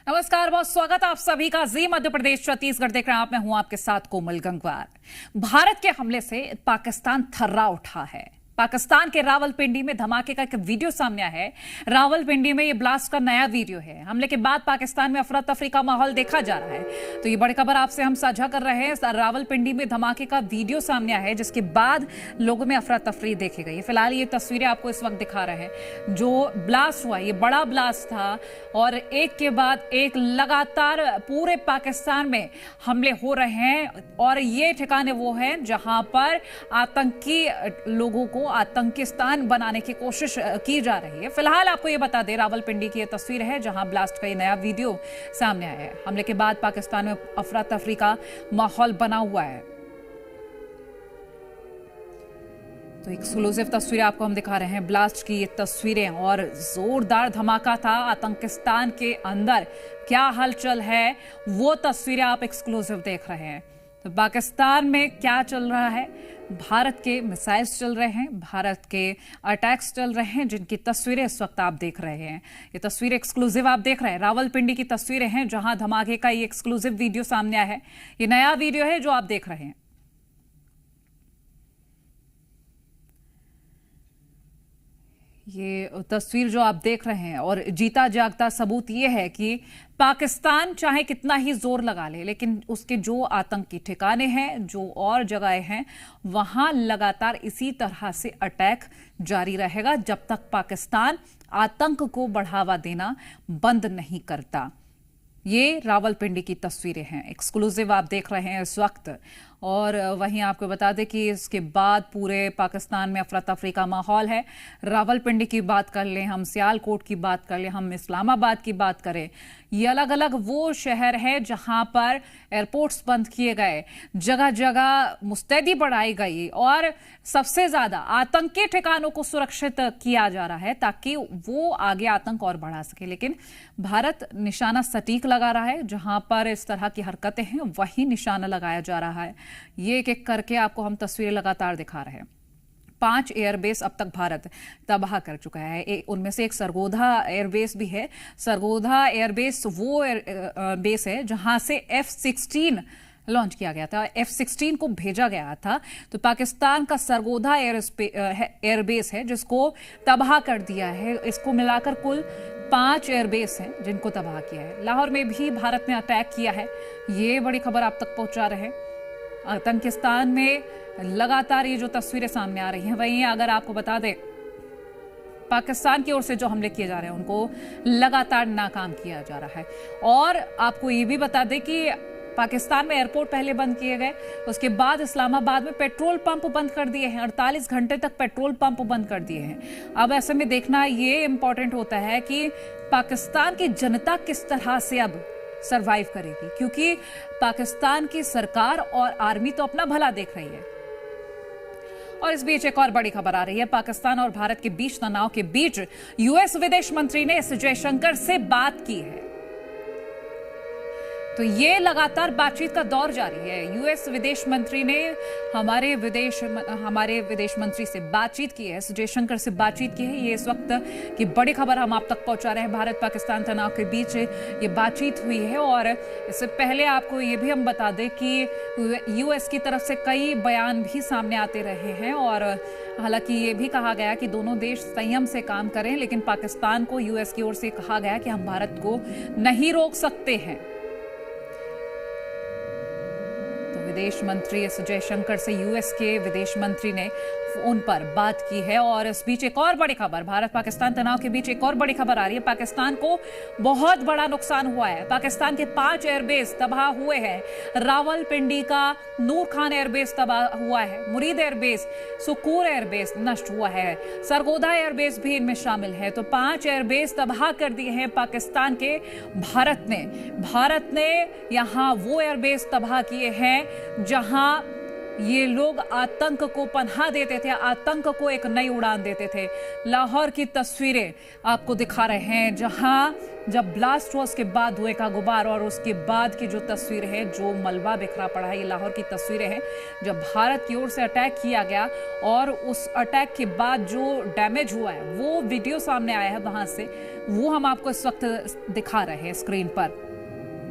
नमस्कार, बहुत स्वागत आप सभी का जी मध्य प्रदेश छत्तीसगढ़ देख रहे हैं आप। मैं हूं आपके साथ कोमल गंगवार। भारत के हमले से पाकिस्तान थर्रा उठा है। पाकिस्तान के रावलपिंडी में धमाके का एक वीडियो सामने आया है। रावलपिंडी में ये ब्लास्ट का नया वीडियो है। हमले के बाद पाकिस्तान में अफरा तफरी का माहौल देखा जा रहा है। तो ये बड़ी खबर आपसे हम साझा कर रहे हैं। रावलपिंडी में धमाके का वीडियो सामने आया है, जिसके बाद लोगों में अफरा तफरी देखी गई। फिलहाल ये तस्वीरें आपको इस वक्त दिखा रहे हैं। जो ब्लास्ट हुआ, ये बड़ा ब्लास्ट था और एक के बाद एक लगातार पूरे पाकिस्तान में हमले हो रहे हैं। और ये ठिकाने वो हैं जहां पर आतंकी लोगों को आतंकिस्तान बनाने की कोशिश की जा रही है। फिलहाल आपको ये बता दें, रावलपिंडी की ये तस्वीर है जहां ब्लास्ट का ये नया वीडियो सामने आया है। हमले के बाद पाकिस्तान में अफरा तफरी का माहौल बना हुआ है। तो एक्सक्लूसिव तस्वीरें आपको हम दिखा रहे हैं, ब्लास्ट की ये तस्वीरें। और जोरदार धमाका था आतंकिस्तान के अंदर। क्या हलचल है वो तस्वीरें आप एक्सक्लूसिव देख रहे हैं। तो पाकिस्तान में क्या चल रहा है? भारत के मिसाइल्स चल रहे हैं, भारत के अटैक्स चल रहे हैं, जिनकी तस्वीरें इस वक्त आप देख रहे हैं। ये तस्वीरें एक्सक्लूसिव आप देख रहे हैं, रावलपिंडी की तस्वीरें हैं जहां धमाके का ये एक्सक्लूसिव वीडियो सामने आया है। ये नया वीडियो है जो आप देख रहे हैं। ये तस्वीर जो आप देख रहे हैं, और जीता जागता सबूत ये है कि पाकिस्तान चाहे कितना ही जोर लगा ले, लेकिन उसके जो आतंकी ठिकाने हैं, जो और जगहें हैं, वहां लगातार इसी तरह से अटैक जारी रहेगा जब तक पाकिस्तान आतंक को बढ़ावा देना बंद नहीं करता। ये रावलपिंडी की तस्वीरें हैं, एक्सक्लूसिव आप देख रहे हैं इस वक्त। और वहीं आपको बता दें कि इसके बाद पूरे पाकिस्तान में अफरा तफरी का माहौल है। रावलपिंडी की बात कर लें, हम सियालकोट की बात कर लें, हम इस्लामाबाद की बात करें, ये अलग अलग वो शहर है जहां पर एयरपोर्ट्स बंद किए गए, जगह जगह मुस्तैदी बढ़ाई गई और सबसे ज्यादा आतंकी ठिकानों को सुरक्षित किया जा रहा है ताकि वो आगे आतंक और बढ़ा सके। लेकिन भारत निशाना सटीक लगा रहा है, जहां पर इस तरह की हरकतें हैं वहीं निशाना लगाया जा रहा है। ये एक एक करके आपको हम तस्वीरें लगातार दिखा रहे हैं। 5 एयरबेस अब तक भारत तबाह कर चुका है। उनमें से एक सरगोधा एयरबेस भी है। सरगोधा एयरबेस वो बेस है जहां से F-16 लॉन्च किया गया था, F-16 को भेजा गया था। तो पाकिस्तान का सरगोधा एयरबेस है जिसको तबाह कर दिया है। इसको मिलाकर कुल 5 एयरबेस हैं जिनको तबाह किया है। लाहौर में भी भारत ने अटैक किया है। ये बड़ी खबर आप तक पहुंचा रहे हैं। आतंकिस्तान में लगातार ये जो तस्वीरें सामने आ रही हैं, वहीं अगर आपको बता दें, पाकिस्तान की ओर से जो हमले किए जा रहे हैं उनको लगातार नाकाम किया जा रहा है। और आपको ये भी बता दें कि पाकिस्तान में एयरपोर्ट पहले बंद किए गए, उसके बाद इस्लामाबाद में पेट्रोल पंप बंद कर दिए हैं। 48 घंटे तक पेट्रोल पंप बंद कर दिए हैं। अब ऐसे में देखना ये इंपॉर्टेंट होता है कि पाकिस्तान की जनता किस तरह से अब सरवाइव करेगी, क्योंकि पाकिस्तान की सरकार और आर्मी तो अपना भला देख रही है। और इस बीच एक और बड़ी खबर आ रही है। पाकिस्तान और भारत के बीच तनाव के बीच यूएस विदेश मंत्री ने एस जयशंकर से बात की है। तो ये लगातार बातचीत का दौर जारी है। यूएस विदेश मंत्री ने हमारे विदेश मंत्री से बातचीत की है, एस जयशंकर से बातचीत की है। ये इस वक्त की बड़ी खबर हम आप तक पहुंचा रहे हैं। भारत पाकिस्तान तनाव के बीच ये बातचीत हुई है। और इससे पहले आपको ये भी हम बता दें कि यूएस की तरफ से कई बयान भी सामने आते रहे हैं। और हालांकि ये भी कहा गया कि दोनों देश संयम से काम करें, लेकिन पाकिस्तान को यूएस की ओर से कहा गया कि हम भारत को नहीं रोक सकते हैं। विदेश मंत्री एस जयशंकर से यूएस के विदेश मंत्री ने फोन पर बात की है। और इस बीच एक और बड़ी खबर, भारत पाकिस्तान तनाव के बीच एक और बड़ी खबर आ रही है। पाकिस्तान को बहुत बड़ा नुकसान हुआ है। पाकिस्तान के 5 एयरबेस तबाह हुए हैं। रावलपिंडी का नूर खान एयरबेस तबाह हुआ है। मुरीद एयरबेस, सुकूर एयरबेस नष्ट हुआ है। सरगोधा एयरबेस भी इनमें शामिल है। तो 5 एयरबेस तबाह कर दिए हैं पाकिस्तान के भारत ने यहां वो एयरबेस तबाह किए हैं जहां ये लोग आतंक को पनाह देते थे, आतंक को एक नई उड़ान देते थे। लाहौर की तस्वीरें आपको दिखा रहे हैं, जहां जब ब्लास्ट हुआ उसके बाद धुएं का गुबार और उसके बाद की जो तस्वीर है, जो मलबा बिखरा पड़ा है, ये लाहौर की तस्वीरें हैं जब भारत की ओर से अटैक किया गया और उस अटैक के बाद जो डैमेज हुआ है वो वीडियो सामने आया है वहां से। वो हम आपको इस वक्त दिखा रहे हैं स्क्रीन पर।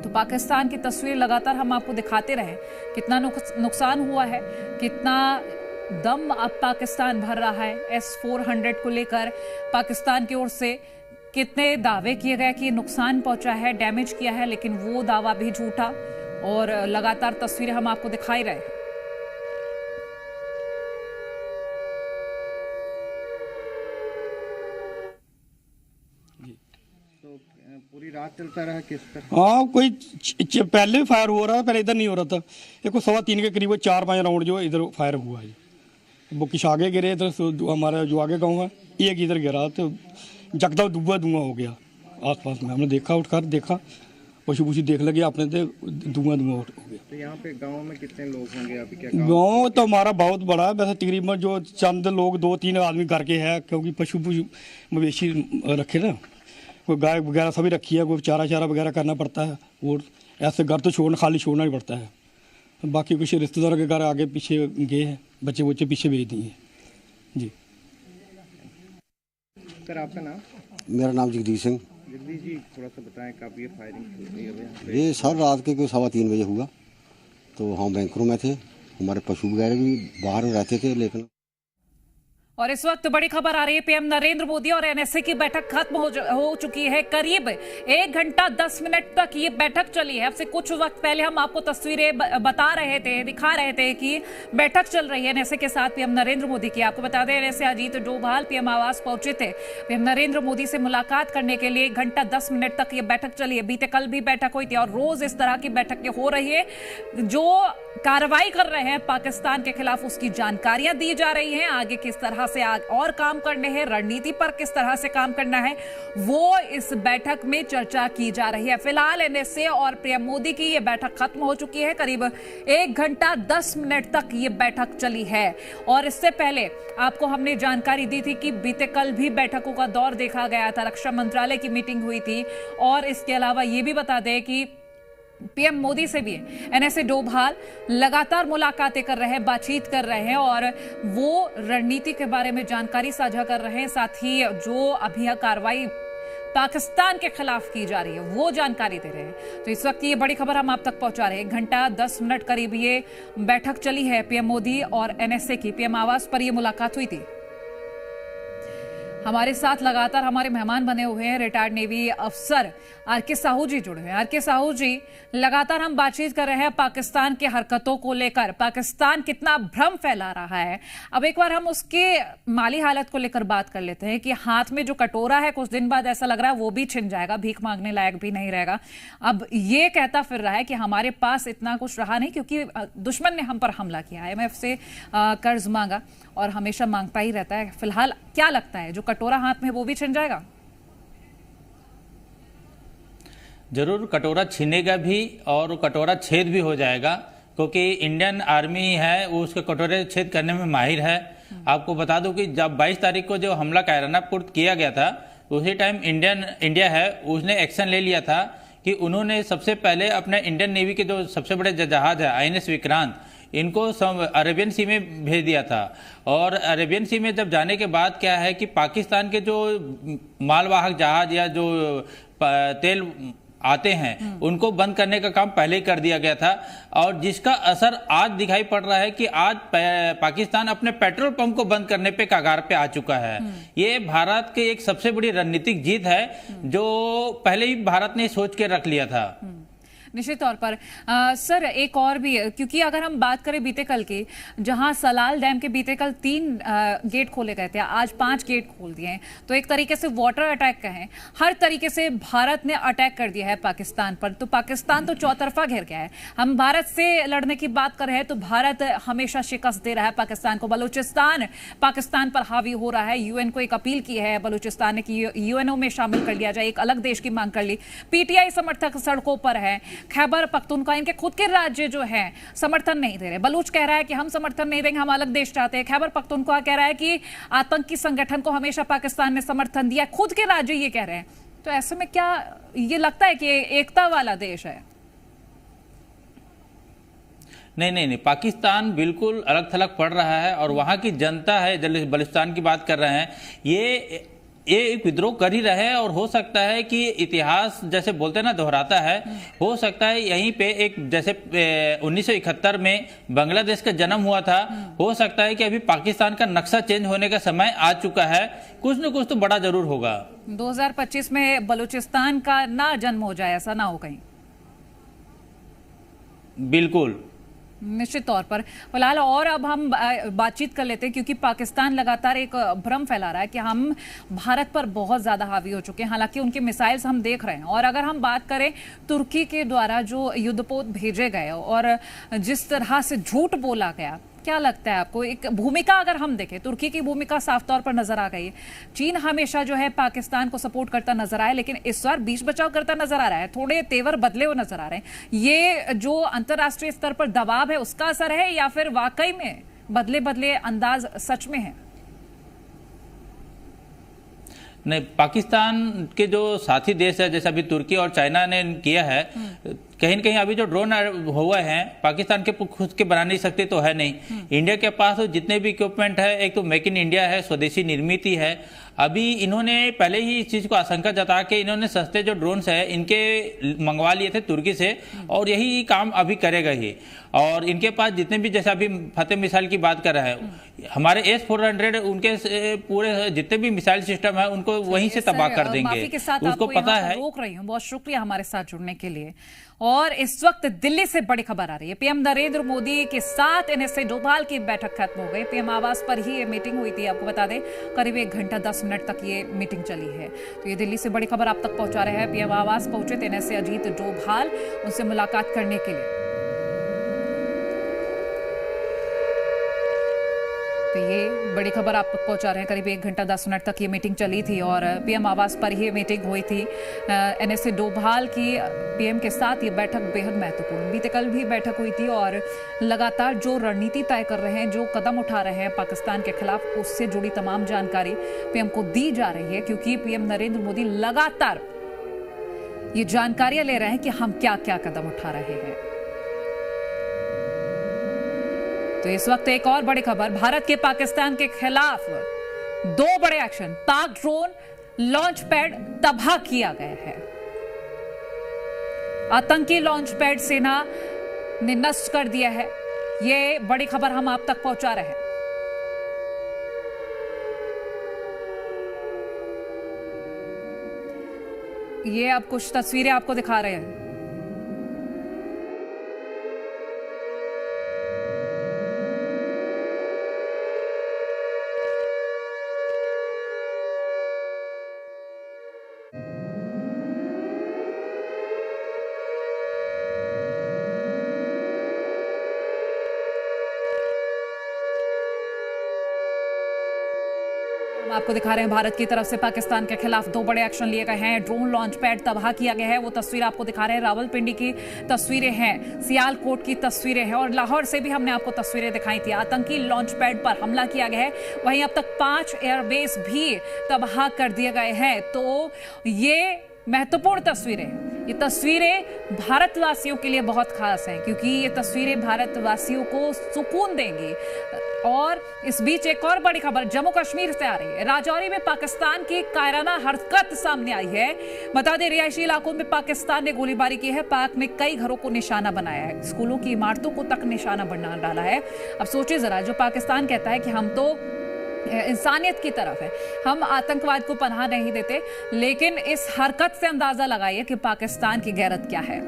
तो पाकिस्तान की तस्वीर लगातार हम आपको दिखाते रहे, कितना नुकसान हुआ है, कितना दम अब पाकिस्तान भर रहा है। S-400 को लेकर पाकिस्तान की ओर से कितने दावे किए गए कि नुकसान पहुंचा है, डैमेज किया है, लेकिन वो दावा भी झूठा। और लगातार तस्वीरें हम आपको दिखाई रहे हैं। पूरी रात चलता रहा किस तरह? हाँ, कोई पहले भी फायर हो रहा था, पहले इधर नहीं हो रहा था। देखो 3:15 के करीब 4-5 राउंड जो इधर फायर हुआ है। वो कुछ आगे गिरे इधर, हमारा जो आगे गाँव है, एक इधर गिरा तो जगदा धुआं हो गया आसपास में। हमने देखा, उठकर देखा, पशु देख लगे आपने, तो धुआं हो गया। तो यहाँ पे गांव में कितने लोग होंगे अभी? क्या गाँव तो हमारा बहुत बड़ा है, वैसे तकरीबन जो चंद लोग 2-3 आदमी घर के हैं, क्योंकि पशु मवेशी रखे ना, कोई गाय वगैरह सभी रखी है, कोई चारा वगैरह करना पड़ता है, और ऐसे घर तो खाली छोड़ना ही पड़ता है। बाकी कुछ रिश्तेदारों के घर आगे पीछे गए हैं, बच्चे पीछे भेज दिए हैं जी। सर आपका नाम? मेरा नाम जगदीश सिंह। जगदीश जी, थोड़ा सा बताएं कब ये फायरिंग? ये सर रात के कोई 3:15 बजे हुआ। तो हम बैंकरों में थे, हमारे पशु वगैरह भी बाहर रहते थे। लेकिन और इस वक्त बड़ी खबर आ रही है, पीएम नरेंद्र मोदी और एनएसए की बैठक खत्म हो चुकी है। करीब 1 घंटा 10 मिनट तक ये बैठक चली है। अब से कुछ वक्त पहले हम आपको तस्वीरें बता रहे थे, दिखा रहे थे कि बैठक चल रही है एनएसए के साथ पीएम नरेंद्र मोदी की। आपको बता दें, एनएसए अजीत डोभाल पीएम आवास पहुंचे थे पीएम नरेंद्र मोदी से मुलाकात करने के लिए। 1 घंटा 10 मिनट तक ये बैठक चली है। बीते कल भी बैठक हुई थी और रोज इस तरह की बैठकें हो रही है। जो कार्रवाई कर रहे हैं पाकिस्तान के खिलाफ, उसकी जानकारियां दी जा रही हैं। आगे किस तरह से और काम करने हैं, रणनीति पर किस तरह से काम करना है, वो इस बैठक में चर्चा की जा रही है। फिलहाल एनएसए और पीएम मोदी की ये बैठक खत्म हो चुकी है। करीब 1 घंटा 10 मिनट तक ये बैठक चली है। और इससे पहले आपको हमने जानकारी दी थी कि बीते कल भी बैठकों का दौर देखा गया था, रक्षा मंत्रालय की मीटिंग हुई थी। और इसके अलावा ये भी बता दें कि पीएम मोदी से भी एनएसए डोभाल लगातार मुलाकातें कर रहे हैं, बातचीत कर रहे हैं और वो रणनीति के बारे में जानकारी साझा कर रहे हैं। साथ ही जो अभी कार्रवाई पाकिस्तान के खिलाफ की जा रही है वो जानकारी दे रहे हैं। तो इस वक्त ये बड़ी खबर हम आप तक पहुंचा रहे हैं। 1 घंटा 10 मिनट करीब ये बैठक चली है पीएम मोदी और एनएसए की। पीएम आवास पर यह मुलाकात हुई थी। हमारे साथ लगातार हमारे मेहमान बने हुए हैं रिटायर्ड नेवी अफसर आरके साहू जी जुड़े हैं। आरके साहू जी, लगातार हम बातचीत कर रहे हैं पाकिस्तान की हरकतों को लेकर, पाकिस्तान कितना भ्रम फैला रहा है। अब एक बार हम उसके माली हालत को लेकर बात कर लेते हैं कि हाथ में जो कटोरा है कुछ दिन बाद ऐसा लग रहा है वो भी छिन जाएगा, भीख मांगने लायक भी नहीं रहेगा। अब ये कहता फिर रहा है कि हमारे पास इतना कुछ रहा नहीं क्योंकि दुश्मन ने हम पर हमला किया, IMF से कर्ज मांगा और हमेशा मांगता ही रहता है। फिलहाल क्या लगता है, जो कटोरा हाथ में वो भी छिन जाएगा? जरूर कटोरा छीनेगा भी और कटोरा छेद भी हो जाएगा, क्योंकि इंडियन आर्मी है वो उसके कटोरे छेद करने में माहिर है। आपको बता दूं कि जब 22 तारीख को जो हमला कायराना पुट किया गया था, उसी टाइम इंडिया है उसने एक्शन ले लिया था कि उन्होंने सबसे पहले अपने इंडियन नेवी के जो सबसे बड़े जहाज है INS विक्रांत, इनको अरेबियन सी में भेज दिया था। और अरेबियन सी में जब जाने के बाद क्या है कि पाकिस्तान के जो मालवाहक जहाज या जो तेल आते हैं उनको बंद करने का काम पहले ही कर दिया गया था। और जिसका असर आज दिखाई पड़ रहा है कि आज पाकिस्तान अपने पेट्रोल पंप को बंद करने पे कगार पे आ चुका है। ये भारत की एक सबसे बड़ी रणनीतिक जीत है जो पहले ही भारत ने सोच के रख लिया था। निश्चित तौर पर सर एक और भी, क्योंकि अगर हम बात करें बीते कल की, जहां सलाल डैम के बीते कल 3 गेट खोले गए थे, आज 5 गेट खोल दिए हैं। तो एक तरीके से वाटर अटैक कहें, हर तरीके से भारत ने अटैक कर दिया है पाकिस्तान पर। तो पाकिस्तान तो चौतरफा घिर गया है। हम भारत से लड़ने की बात कर रहे हैं तो भारत हमेशा शिकस्त दे रहा है पाकिस्तान को। बलूचिस्तान पाकिस्तान पर हावी हो रहा है। UN को एक अपील की है बलूचिस्तान ने कि UNO में शामिल कर लिया जाए, एक अलग देश की मांग कर ली। PTI समर्थक सड़कों पर है। खैबर पख्तूनख्वा, इनके खुद के राज्य जो है समर्थन नहीं दे रहे। बलूच कह रहा है कि हम समर्थन नहीं देंगे, हम अलग देश चाहते हैं। खैबर पख्तूनख्वा कह रहा है कि आतंकी संगठन को हमेशा पाकिस्तान ने समर्थन दिया। खुद के राज्य ये कह रहे हैं। तो ऐसे में क्या ये लगता है कि एकता वाला देश है? नहीं, पाकिस्तान बिल्कुल अलग थलग पड़ रहा है और वहां की जनता है, बलूचिस्तान की बात कर रहे हैं, ये ये एक विद्रोह कर ही रहे हैं और हो सकता है कि इतिहास जैसे बोलते हैं ना दोहराता है। हो सकता है यहीं पे एक जैसे 1971 में बांग्लादेश का जन्म हुआ था, हो सकता है कि अभी पाकिस्तान का नक्शा चेंज होने का समय आ चुका है। कुछ न कुछ तो बड़ा जरूर होगा। 2025 में बलूचिस्तान का ना जन्म हो जाए, ऐसा ना हो कहीं। बिल्कुल, निश्चित तौर पर। फिलहाल और अब हम बातचीत कर लेते हैं, क्योंकि पाकिस्तान लगातार एक भ्रम फैला रहा है कि हम भारत पर बहुत ज्यादा हावी हो चुके हैं। हालांकि उनके मिसाइल्स हम देख रहे हैं। और अगर हम बात करें तुर्की के द्वारा जो युद्धपोत भेजे गए और जिस तरह से झूठ बोला गया, क्या लगता है आपको? एक भूमिका अगर हम देखें, तुर्की की भूमिका साफ तौर पर नजर आ गई है। चीन हमेशा जो है पाकिस्तान को सपोर्ट करता नजर आया, लेकिन इस बार बीच बचाव करता नजर आ रहा है। थोड़े तेवर बदले हुए नजर आ रहे हैं। ये जो अंतर्राष्ट्रीय स्तर पर दबाव है उसका असर है, या फिर वाकई में बदले बदले अंदाज सच में है? नहीं, पाकिस्तान के जो साथी देश है जैसे अभी तुर्की और चाइना ने किया है, कहीं न कहीं अभी जो ड्रोन हुए हैं पाकिस्तान के खुद के बनाने की शक्ति तो है नहीं। इंडिया के पास जितने भी इक्विपमेंट है, एक तो मेक इन इंडिया है, स्वदेशी निर्मित है। अभी इन्होंने पहले ही इस चीज को आशंका जता के इन्होंने सस्ते जो ड्रोन्स है इनके मंगवा लिए थे तुर्की से, और यही काम अभी करेगा ही। और इनके पास जितने भी, जैसे अभी फतेह मिसाइल की बात कर रहा है, हमारे S-400 उनके पूरे जितने भी मिसाइल सिस्टम है उनको वहीं से तबाह कर देंगे। के साथ उसको पता है। रोक रही हूँ, बहुत शुक्रिया हमारे साथ जुड़ने के लिए। और इस वक्त दिल्ली से बड़ी खबर आ रही है। पीएम नरेंद्र मोदी के साथ NSA डोभाल की बैठक खत्म हो गई। पीएम आवास पर ही ये मीटिंग हुई थी। आपको बता दें करीब 1 घंटा 10 मिनट तक ये मीटिंग चली है। तो ये दिल्ली से बड़ी खबर आप तक पहुंचा रहे हैं। पीएम आवास पहुंचे थे NSA अजीत डोभाल, उनसे मुलाकात करने के लिए। तो ये बड़ी खबर आप तक पहुंचा रहे हैं। करीब 1 घंटा 10 मिनट तक ये मीटिंग चली थी और पीएम आवास पर ही मीटिंग हुई थी। NSA डोभाल की पीएम के साथ ये बैठक बेहद महत्वपूर्ण, बीते कल भी बैठक हुई थी और लगातार जो रणनीति तय कर रहे हैं, जो कदम उठा रहे हैं पाकिस्तान के खिलाफ, उससे जुड़ी तमाम जानकारी पीएम को दी जा रही है। क्योंकि पीएम नरेंद्र मोदी लगातार ये जानकारियां ले रहे हैं कि हम क्या क्या कदम उठा रहे हैं। तो इस वक्त एक और बड़ी खबर, भारत के पाकिस्तान के खिलाफ 2 बड़े एक्शन। पाक ड्रोन लॉन्च पैड तबाह किया गया है। आतंकी लॉन्च पैड सेना ने नष्ट कर दिया है। ये बड़ी खबर हम आप तक पहुंचा रहे हैं। ये अब कुछ तस्वीरें आपको दिखा रहे हैं। हम आपको दिखा रहे हैं भारत की तरफ से पाकिस्तान के खिलाफ 2 बड़े एक्शन लिए गए हैं। ड्रोन लॉन्च पैड तबाह किया गया है। वो तस्वीर आपको दिखा रहे हैं। रावलपिंडी की तस्वीरें हैं, सियालकोट की तस्वीरें हैं और लाहौर से भी हमने आपको तस्वीरें दिखाई थी। आतंकी लॉन्च पैड पर हमला किया गया है। वहीं अब तक 5 एयरबेस भी तबाह कर दिए गए हैं। तो ये महत्वपूर्ण तस्वीरें, ये तस्वीरें भारतवासियों के लिए बहुत खास हैं, क्योंकि ये तस्वीरें भारतवासियों को सुकून देंगी। और इस बीच एक और बड़ी खबर जम्मू कश्मीर से आ रही है। राजौरी में पाकिस्तान की कायराना हरकत सामने आई है। बता दें रिहायशी इलाकों में पाकिस्तान ने गोलीबारी की है। पाक ने कई घरों को निशाना बनाया है, स्कूलों की इमारतों को तक निशाना बना डाला है। अब सोचिए जरा, जो पाकिस्तान कहता है कि हम तो इंसानियत की तरफ है, हम आतंकवाद को पनाह नहीं देते, लेकिन इस हरकत से अंदाजा लगाइए कि पाकिस्तान की गैरत क्या है।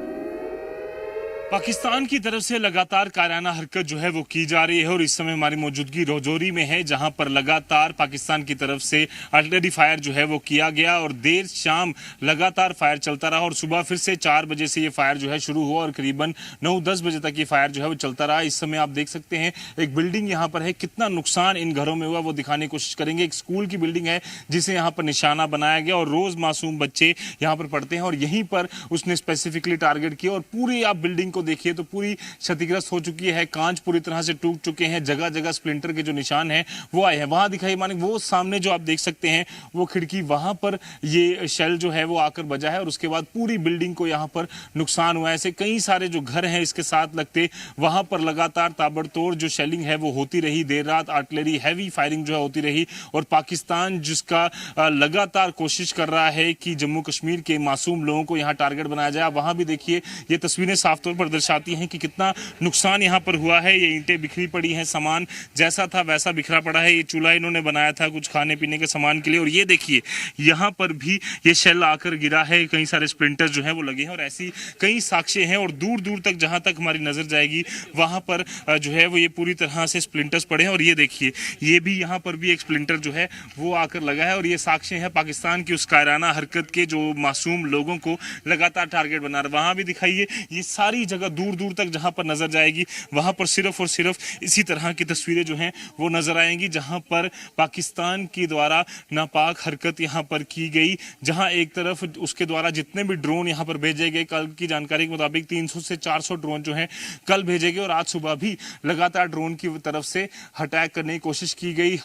पाकिस्तान की तरफ से लगातार कायराना हरकत जो है वो की जा रही है और इस समय हमारी मौजूदगी राजौरी में है, जहां पर लगातार पाकिस्तान की तरफ से आर्टिलरी फायर जो है वो किया गया और देर शाम लगातार फायर चलता रहा और सुबह फिर से 4 बजे से ये फायर जो है शुरू हुआ और करीबन 9-10 बजे तक ये फायर जो है वो चलता रहा। इस समय आप देख सकते हैं एक बिल्डिंग यहाँ पर है, कितना नुकसान इन घरों में हुआ वो दिखाने की कोशिश करेंगे। एक स्कूल की बिल्डिंग है जिसे यहाँ पर निशाना बनाया गया और रोज मासूम बच्चे यहाँ पर पढ़ते हैं और यहीं पर उसने स्पेसिफिकली टारगेट किया और पूरी आप बिल्डिंग को देखिए तो पूरी क्षतिग्रस्त हो चुकी है, कांच पूरी तरह से टूट चुके हैं, जगह जगह स्प्लिंटर के जो निशान हैं वो आए हैं। वहां दिखाई मानिक वो सामने जो आप देख सकते हैं वो खिड़की, वहां पर ये शेल जो है वो आकर बजा है और उसके बाद पूरी बिल्डिंग को यहाँ पर नुकसान हुआ है। ऐसे कई सारे जो घर हैं इसके साथ लगते, वहां पर लगातार ताबड़तोड़ जो शेलिंग है वो होती रही। देर रात आर्टिलरी हैवी फायरिंग जो है होती रही और पाकिस्तान जिसका लगातार कोशिश कर रहा है कि जम्मू कश्मीर के मासूम लोगों को यहाँ टारगेट बनाया जाए। वहां भी देखिए ये तस्वीरें साफ तौर पर दर्शाती हैं कि कितना नुकसान यहाँ पर हुआ है। ये ईंटें बिखरी पड़ी हैं, सामान जैसा था वैसा बिखरा पड़ा है। ये चूल्हा इन्होंने बनाया था कुछ खाने पीने के सामान के लिए और ये देखिए यहाँ पर भी ये शेल आकर गिरा है, कई सारे स्प्लिंटर्स जो हैं वो लगे हैं और ऐसी कई साक्ष्य हैं और दूर दूर तक जहां तक हमारी नजर जाएगी वहां पर जो है वो ये पूरी तरह से स्प्लिंटर्स पड़े हैं। और ये देखिए ये भी यहाँ पर भी एक स्प्लिंटर जो है वो आकर लगा है और ये साक्ष्य है पाकिस्तान की उस कायराना हरकत के जो मासूम लोगों को लगातार टारगेट बना रहा है। वहां भी दिखाइए ये सारी जगह दूर दूर तक जहां पर नजर जाएगी वहां पर सिर्फ और सिर्फ इसी तरह की तस्वीरें जो हैं वो नजर आएंगी जहां पर पाकिस्तान के द्वारा नापाक हरकत यहाँ पर की गई, जहां एक तरफ उसके द्वारा जितने भी ड्रोन यहाँ पर भेजे गए, कल की जानकारी के मुताबिक 300 से 400 ड्रोन जो हैं कल भेजे गए और आज सुबह भी लगातार ड्रोन की तरफ से अटैक करने की कोशिश की गई।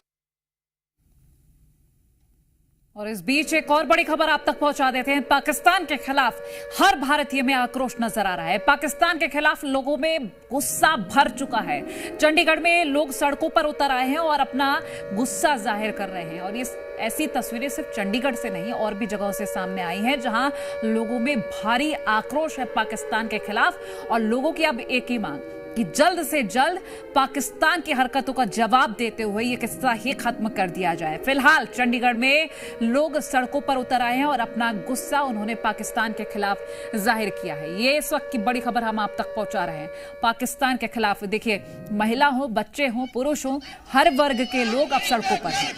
और इस बीच एक और बड़ी खबर आप तक पहुंचा देते हैं। पाकिस्तान के खिलाफ हर भारतीय में आक्रोश नजर आ रहा है। पाकिस्तान के खिलाफ लोगों में गुस्सा भर चुका है। चंडीगढ़ में लोग सड़कों पर उतर आए हैं और अपना गुस्सा जाहिर कर रहे हैं और ये ऐसी तस्वीरें सिर्फ चंडीगढ़ से नहीं और भी जगहों से सामने आई हैं जहां लोगों में भारी आक्रोश है पाकिस्तान के खिलाफ। और लोगों की अब एक ही मांग कि जल्द से जल्द पाकिस्तान की हरकतों का जवाब देते हुए ये किस्सा ही खत्म कर दिया जाए। फिलहाल चंडीगढ़ में लोग सड़कों पर उतर आए हैं और अपना गुस्सा उन्होंने पाकिस्तान के खिलाफ जाहिर किया है। ये इस वक्त की बड़ी खबर हम आप तक पहुंचा रहे हैं। पाकिस्तान के खिलाफ देखिए, महिला हो, बच्चे हो, पुरुष हो, हर वर्ग के लोग अब सड़कों पर हैं।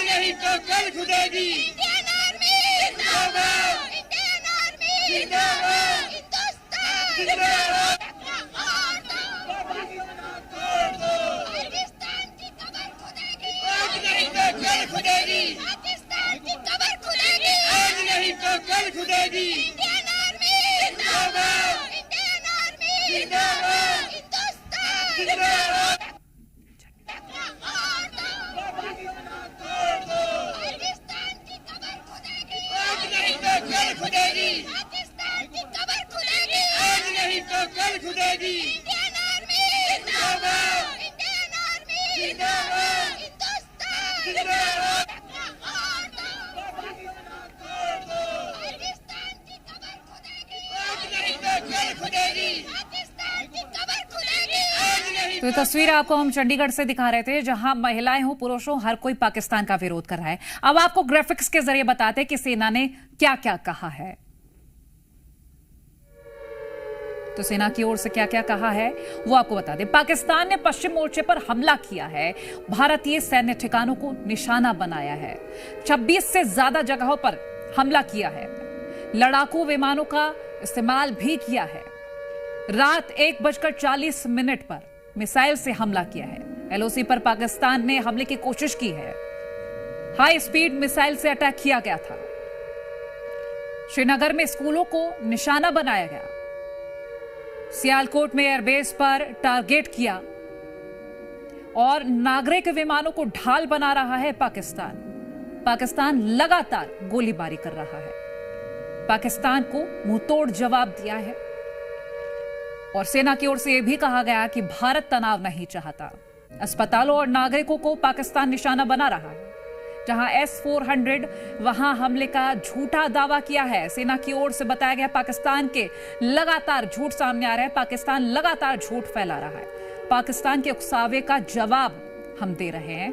नहीं तो कल खुदेगी। इंडियन आर्मी जिंदाबाद, इंडियन आर्मी जिंदाबाद, हिंदुस्तान जिंदाबाद। पाकिस्तान की कबर खुदेगी। आज नहीं तो कल खुदेगी। पाकिस्तान की कबर खुलेगी। आज नहीं तो कल खुदेगी। इंडियन आर्मी जिंदाबाद, इंडियन आर्मी जिंदाबाद, हिंदुस्तान जिंदाबाद। पाकिस्तान की कबर खुलेगी। आज नहीं तो कल खुदेगी। इंडियन आर्मी जिंदाबाद, इंडियन आर्मी जिंदाबाद, हिंदुस्तान जिंदाबाद। पाकिस्तान की कबर खुदेगी। आज नहीं तो कल खुदेगी। पाकिस्तान की कबर खुलेगी। आज नहीं। तो ये तस्वीर आपको हम चंडीगढ़ से दिखा रहे थे जहां महिलाएं हो, पुरुष हो, हर कोई पाकिस्तान का विरोध कर रहा है। अब आपको ग्राफिक्स के जरिए बताते हैं कि सेना ने क्या क्या कहा है। तो सेना की ओर से क्या क्या कहा है वो आपको बता दें। पाकिस्तान ने पश्चिम मोर्चे पर हमला किया है, भारतीय सैन्य ठिकानों को निशाना बनाया है, 26 से ज्यादा जगहों पर हमला किया है, लड़ाकू विमानों का इस्तेमाल भी किया है। रात 1:40 पर मिसाइल से हमला किया है। एलओसी पर पाकिस्तान ने हमले की कोशिश की है। हाई स्पीड मिसाइल से अटैक किया गया था। श्रीनगर में स्कूलों को निशाना बनाया गया। सियालकोट में एयरबेस पर टारगेट किया और नागरिक विमानों को ढाल बना रहा है पाकिस्तान। पाकिस्तान लगातार गोलीबारी कर रहा है। पाकिस्तान को मुंहतोड़ जवाब दिया है और सेना की ओर से यह भी कहा गया कि भारत तनाव नहीं चाहता। अस्पतालों और नागरिकों को पाकिस्तान निशाना बना रहा है। जहां S-400 वहां हमले का झूठा दावा किया है। सेना की ओर से बताया गया पाकिस्तान के लगातार झूठ सामने आ रहा है। पाकिस्तान लगातार झूठ फैला रहा है। पाकिस्तान के उकसावे का जवाब हम दे रहे हैं।